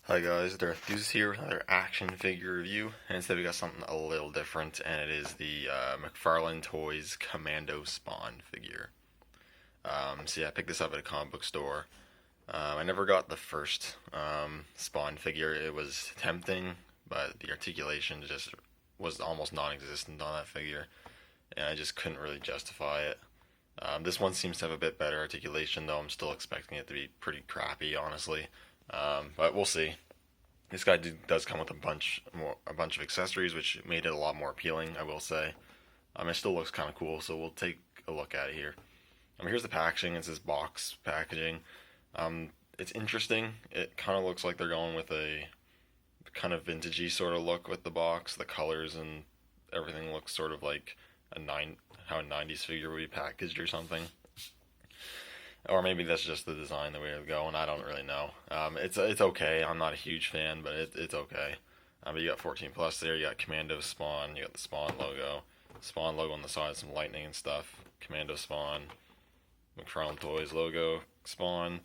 Hi guys, Darth Deuce here with another action figure review, and instead we got something a little different, and it is the McFarlane Toys Commando Spawn figure. So yeah, I picked this up at a comic book store. I never got the first Spawn figure. It was tempting, but the articulation just was almost non-existent on that figure, and I just couldn't really justify it. This one seems to have a bit better articulation, though I'm still expecting it to be pretty crappy, honestly. But we'll see. This guy does come with a bunch of accessories, which made it a lot more appealing, I will say. It still looks kind of cool, so we'll take a look at it here. Here's the packaging. It's this box packaging. It's interesting. It kind of looks like they're going with a kind of vintagey sort of look with the box. The colors and everything looks sort of like how a '90s figure would be packaged or something. Or maybe that's just the design the way it's going. I don't really know. It's okay. I'm not a huge fan, but it's okay. But you got 14 plus there. You got Commando Spawn. You got the Spawn logo on the side, some lightning and stuff. Commando Spawn, McFarlane Toys logo, Spawn,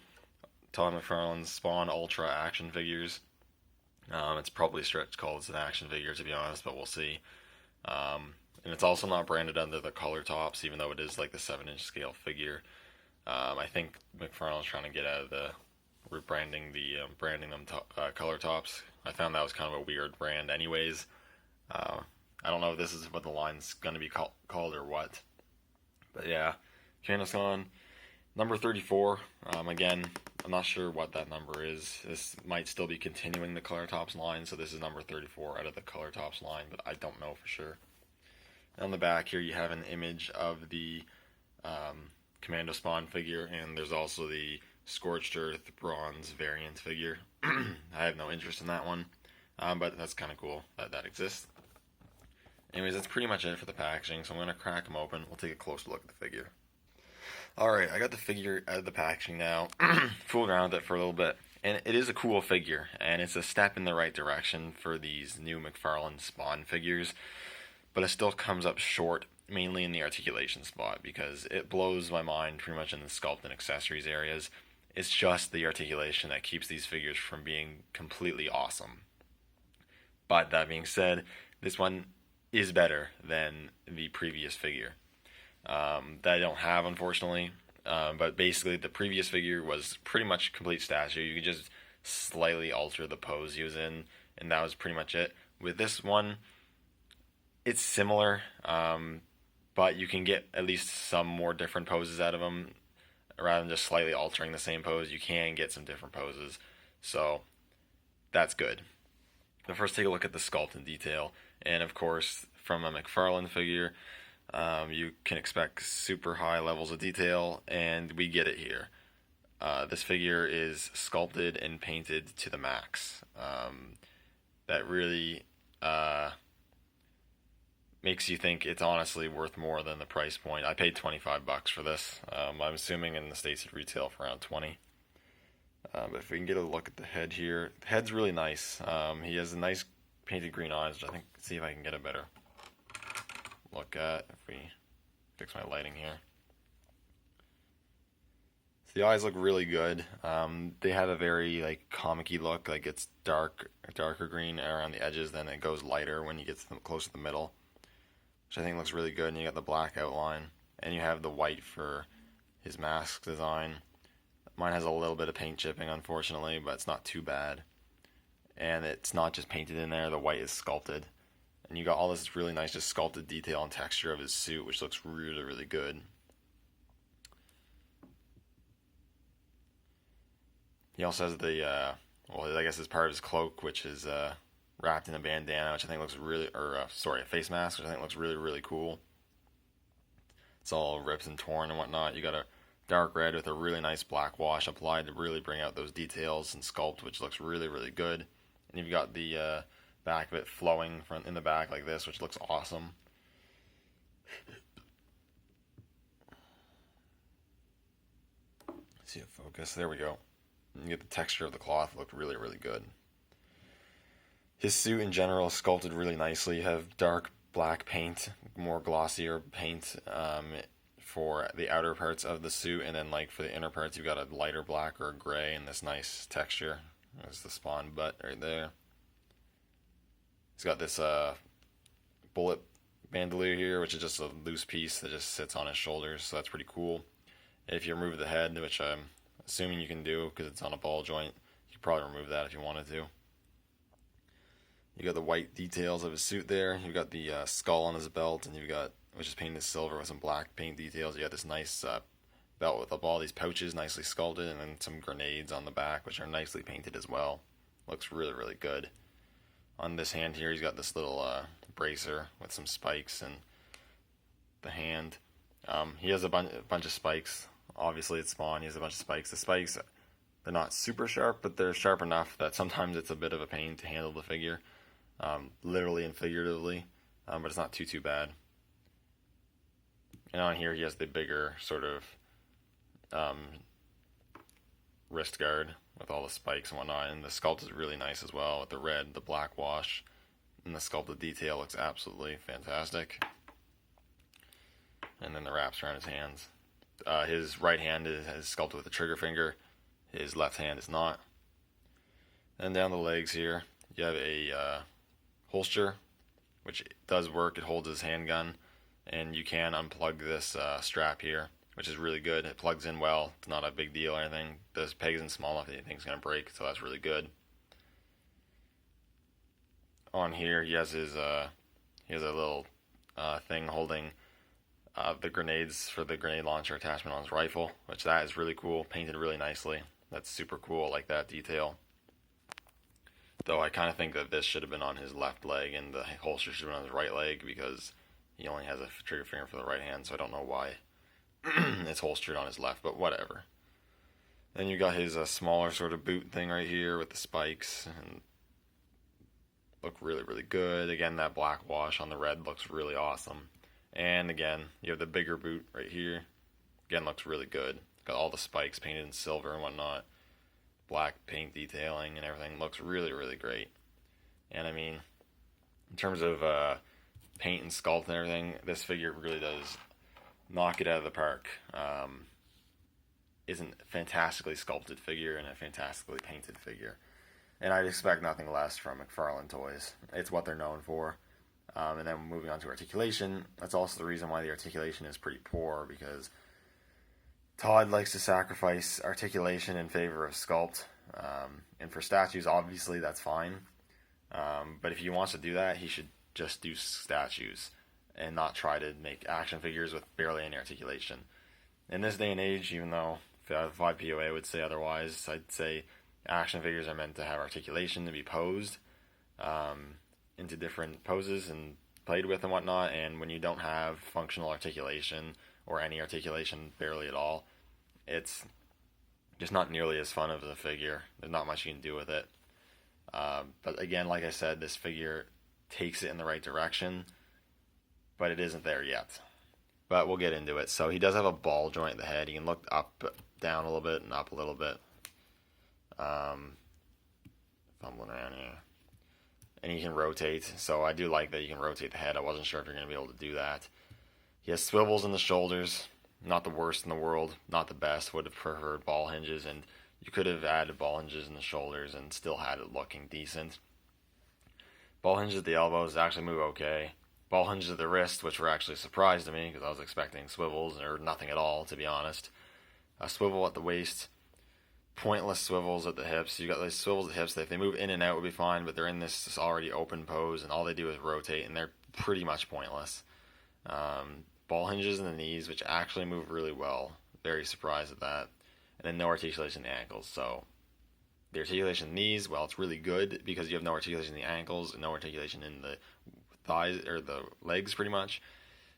Todd McFarlane's Spawn Ultra action figures. It's probably a stretch called as an action figure, to be honest, but we'll see. And it's also not branded under the color tops, even though it is like the 7-inch scale figure. I think McFarlane's trying to get out of the branding them color tops. I found that was kind of a weird brand, anyways. I don't know if this is what the line's going to be called or what. But yeah, Commando's gone. Number 34. Again, I'm not sure what that number is. This might still be continuing the color tops line, so this is number 34 out of the color tops line, but I don't know for sure. On the back here, you have an image of the Commando Spawn figure, and there's also the Scorched Earth bronze variant figure. I have no interest in that one, but that's kind of cool that that exists. Anyways, that's pretty much it for the packaging, so I'm going to crack them open. We'll take a closer look at the figure. Alright, I got the figure out of the packaging now. Fooled around with it for a little bit, and it is a cool figure, and it's a step in the right direction for these new McFarlane Spawn figures, but it still comes up short, mainly in the articulation spot, because it blows my mind pretty much in the sculpt and accessories areas. It's just the articulation that keeps these figures from being completely awesome. But that being said, this one is better than the previous figure. That I don't have, unfortunately. But basically, the previous figure was pretty much complete statue. You could just slightly alter the pose he was in, and that was pretty much it. With this one, it's similar, but you can get at least some more different poses out of him. Rather than just slightly altering the same pose, you can get some different poses. So, that's good. But first, take a look at the sculpted detail. And of course, from a McFarlane figure, you can expect super high levels of detail, and we get it here. This figure is sculpted and painted to the max. That really makes you think it's honestly worth more than the price point. I paid $25 for this. I'm assuming in the States it retail for around 20. But if we can get a look at the head here, the head's really nice. He has a nice painted green eyes, which I think, see if I can get a better look at if we fix my lighting here. So the eyes look really good. They have a very like comic-y look, like it's darker green around the edges, then it goes lighter when you get close to the middle, which I think looks really good. And you got the black outline, and you have the white for his mask design. Mine has a little bit of paint chipping, unfortunately, but it's not too bad. And it's not just painted in there, the white is sculpted. And you got all this really nice just sculpted detail and texture of his suit, which looks really, really good. He also has the, well, I guess it's part of his cloak, which is wrapped in a bandana, which I think looks really, a face mask, which I think looks really, really cool. It's all ripped and torn and whatnot. You got a dark red with a really nice black wash applied to really bring out those details and sculpt, which looks really, really good. And you've got the back of it flowing in the back like this, which looks awesome. Let's see if focus. There we go. You get the texture of the cloth, looked really, really good. His suit in general is sculpted really nicely. You have dark black paint, more glossier paint for the outer parts of the suit, and then like for the inner parts, you've got a lighter black or a gray and this nice texture. There's the Spawn butt right there. He's got this bullet bandolier here, which is just a loose piece that just sits on his shoulders, so that's pretty cool. If you remove the head, which I'm assuming you can do because it's on a ball joint, you could probably remove that if you wanted to. You got the white details of his suit there. You've got the skull on his belt, and you've got, which is painted silver with some black paint details. You got this nice belt with all these pouches nicely sculpted, and then some grenades on the back, which are nicely painted as well. Looks really, really good. On this hand here, he's got this little bracer with some spikes and the hand. He has a bunch of spikes. Obviously, it's Spawn. He has a bunch of spikes. The spikes, they're not super sharp, but they're sharp enough that sometimes it's a bit of a pain to handle the figure, literally and figuratively, but it's not too bad. And on here, he has the bigger sort of wrist guard with all the spikes and whatnot, and the sculpt is really nice as well with the red, the black wash, and the sculpted detail looks absolutely fantastic. And then the wraps around his hands. His right hand is sculpted with a trigger finger, his left hand is not. And down the legs here, you have a holster, which does work. It holds his handgun, and you can unplug this strap here, which is really good. It plugs in well. It's not a big deal or anything. This peg isn't small enough that anything's going to break, so that's really good. On here, he has a little thing holding the grenades for the grenade launcher attachment on his rifle, which that is really cool, painted really nicely. That's super cool, I like that detail. Though I kind of think that this should have been on his left leg and the holster should have been on his right leg because he only has a trigger finger for the right hand, so I don't know why it's holstered on his left, but whatever. Then you got his smaller sort of boot thing right here with the spikes, and look really, really good. Again, that black wash on the red looks really awesome. And again, you have the bigger boot right here. Again, looks really good. Got all the spikes painted in silver and whatnot. Black paint detailing and everything. Looks really, really great. And I mean, in terms of paint and sculpt and everything, this figure really does knock it out of the park. Isn't a fantastically sculpted figure and a fantastically painted figure. And I'd expect nothing less from McFarlane Toys. It's what they're known for. And then moving on to articulation, that's also the reason why the articulation is pretty poor, because Todd likes to sacrifice articulation in favor of sculpt. And for statues, obviously, that's fine. But if he wants to do that, he should just do statues and not try to make action figures with barely any articulation. In this day and age, even though 5POA would say otherwise, I'd say action figures are meant to have articulation, to be posed into different poses and played with and whatnot, and when you don't have functional articulation or any articulation barely at all, it's just not nearly as fun of a figure. There's not much you can do with it. But again, like I said, this figure takes it in the right direction, but it isn't there yet. But we'll get into it. So he does have a ball joint at the head. He can look up, down a little bit, and up a little bit. Fumbling around here. And he can rotate, so I do like that you can rotate the head. I wasn't sure if you're going to be able to do that. He has swivels in the shoulders. Not the worst in the world. Not the best. Would have preferred ball hinges, and you could have added ball hinges in the shoulders and still had it looking decent. Ball hinges at the elbows actually move okay. Ball hinges at the wrist, which were actually a surprise to me because I was expecting swivels or nothing at all, to be honest. A swivel at the waist. Pointless swivels at the hips. You got these swivels at the hips that if they move in and out would be fine, but they're in this already open pose and all they do is rotate and they're pretty much pointless. Ball hinges in the knees, which actually move really well. Very surprised at that. And then no articulation in the ankles. So the articulation in the knees, well, it's really good because you have no articulation in the ankles and no articulation in the thighs or the legs pretty much.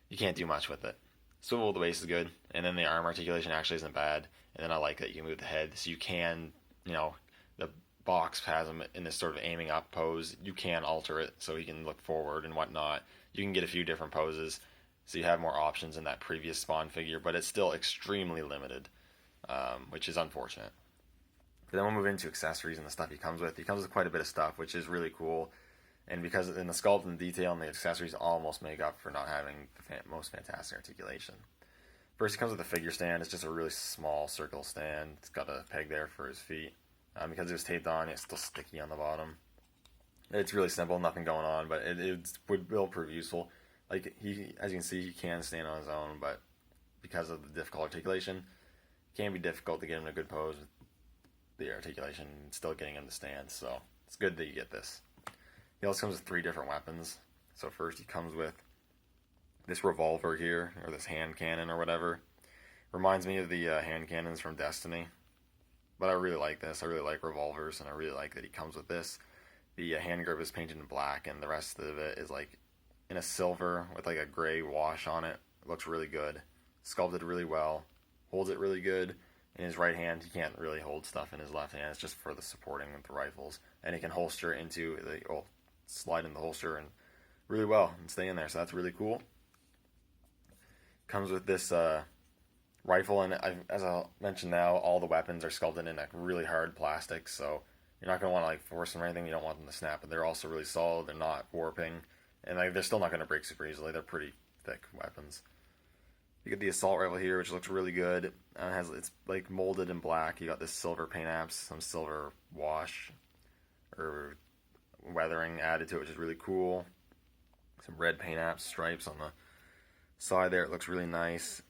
You can't do much with it. Swivel at the waist is good, and then the arm articulation actually isn't bad. And then I like that you can move the head, so you can, the box has him in this sort of aiming up pose. You can alter it so he can look forward and whatnot. You can get a few different poses, so you have more options in that previous Spawn figure, but it's still extremely limited, which is unfortunate. But then we'll move into accessories and the stuff he comes with. He comes with quite a bit of stuff, which is really cool. And because in the sculpt and detail and the accessories almost make up for not having the most fantastic articulation. First, he comes with a figure stand. It's just a really small circle stand. It's got a peg there for his feet. Because it was taped on, it's still sticky on the bottom. It's really simple, nothing going on, but will prove useful. Like, as you can see, he can stand on his own, but because of the difficult articulation, it can be difficult to get him in a good pose with the articulation and still getting him to stand, so it's good that you get this. He also comes with 3 different weapons. So first he comes with this revolver here, or this hand cannon or whatever. Reminds me of the hand cannons from Destiny. But I really like this. I really like revolvers, and I really like that he comes with this. The hand grip is painted in black, and the rest of it is like in a silver with like a gray wash on it. It looks really good. Sculpted really well. Holds it really good. In his right hand, he can't really hold stuff in his left hand. It's just for the supporting with the rifles. And he can holster into slide in the holster and really well and stay in there. So that's really cool. Comes with this rifle, and as I mentioned now, all the weapons are sculpted in like really hard plastic, so you're not going to want to like force them or anything. You don't want them to snap, but they're also really solid. They're not warping, and like they're still not going to break super easily. They're pretty thick weapons. You get the assault rifle here, which looks really good. It's like molded in black. You got this silver paint apps, some silver wash or weathering added to it, which is really cool. Some red paint apps, stripes on the side there. It looks really nice.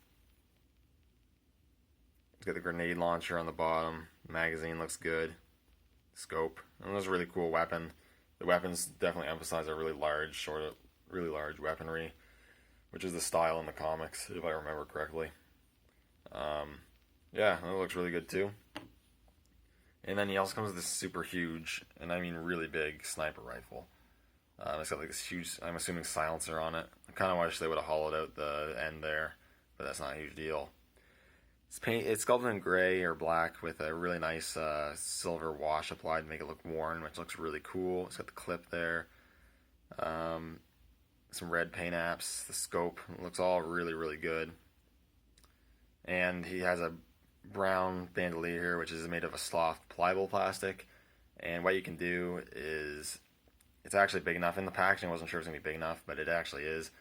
It's got the grenade launcher on the bottom. Magazine looks good. Scope. And that's a really cool weapon. The weapons definitely emphasize a really large weaponry, which is the style in the comics, if I remember correctly. Yeah, it looks really good too. And then he also comes with this super huge, and I mean really big, sniper rifle. It's got like this huge, I'm assuming, silencer on it. I kind of wish they would have hollowed out the end there, but that's not a huge deal. It's sculpted in gray or black with a really nice silver wash applied to make it look worn, which looks really cool. It's got the clip there. Some red paint apps. The scope looks all really, really good. And he has a brown bandolier here, which is made of a soft, pliable plastic. And what you can do is, it's actually big enough. In the packaging, I wasn't sure it was going to be big enough, but it actually is.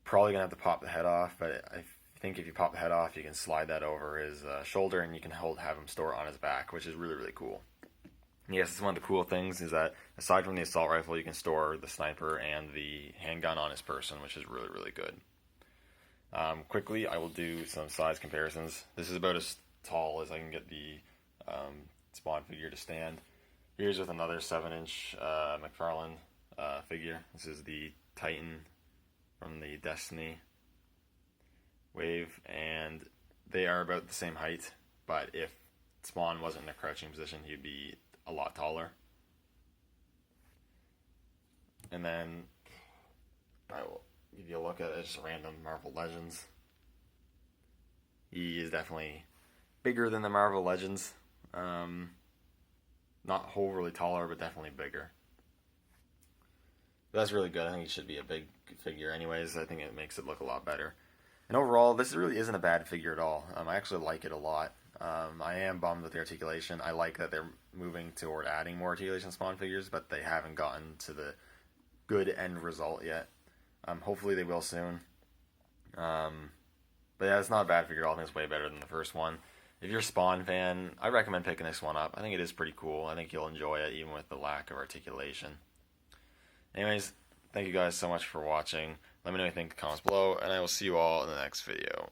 Probably going to have to pop the head off, but I think if you pop the head off, you can slide that over his shoulder, and you can have him store it on his back, which is really, really cool. And yes, it's one of the cool things is that aside from the assault rifle, you can store the sniper and the handgun on his person, which is really, really good. Quickly, I will do some size comparisons. This is about as tall as I can get the Spawn figure to stand. Here's with another 7-inch McFarlane figure. This is the Titan from the Destiny wave, and they are about the same height, but if Spawn wasn't in a crouching position, he'd be a lot taller. And then I will give you a look at it, just random Marvel Legends. He is definitely bigger than the Marvel Legends. Not overly taller, but definitely bigger. But that's really good. I think he should be a big figure anyways. I think it makes it look a lot better. And overall, this really isn't a bad figure at all. I actually like it a lot. I am bummed with the articulation. I like that they're moving toward adding more articulation Spawn figures, but they haven't gotten to the good end result yet. Hopefully they will soon. But yeah, it's not a bad figure at all. I think it's way better than the first one. If you're a Spawn fan, I recommend picking this one up. I think it is pretty cool. I think you'll enjoy it, even with the lack of articulation. Anyways, thank you guys so much for watching. Let me know what you think in the comments below, and I will see you all in the next video.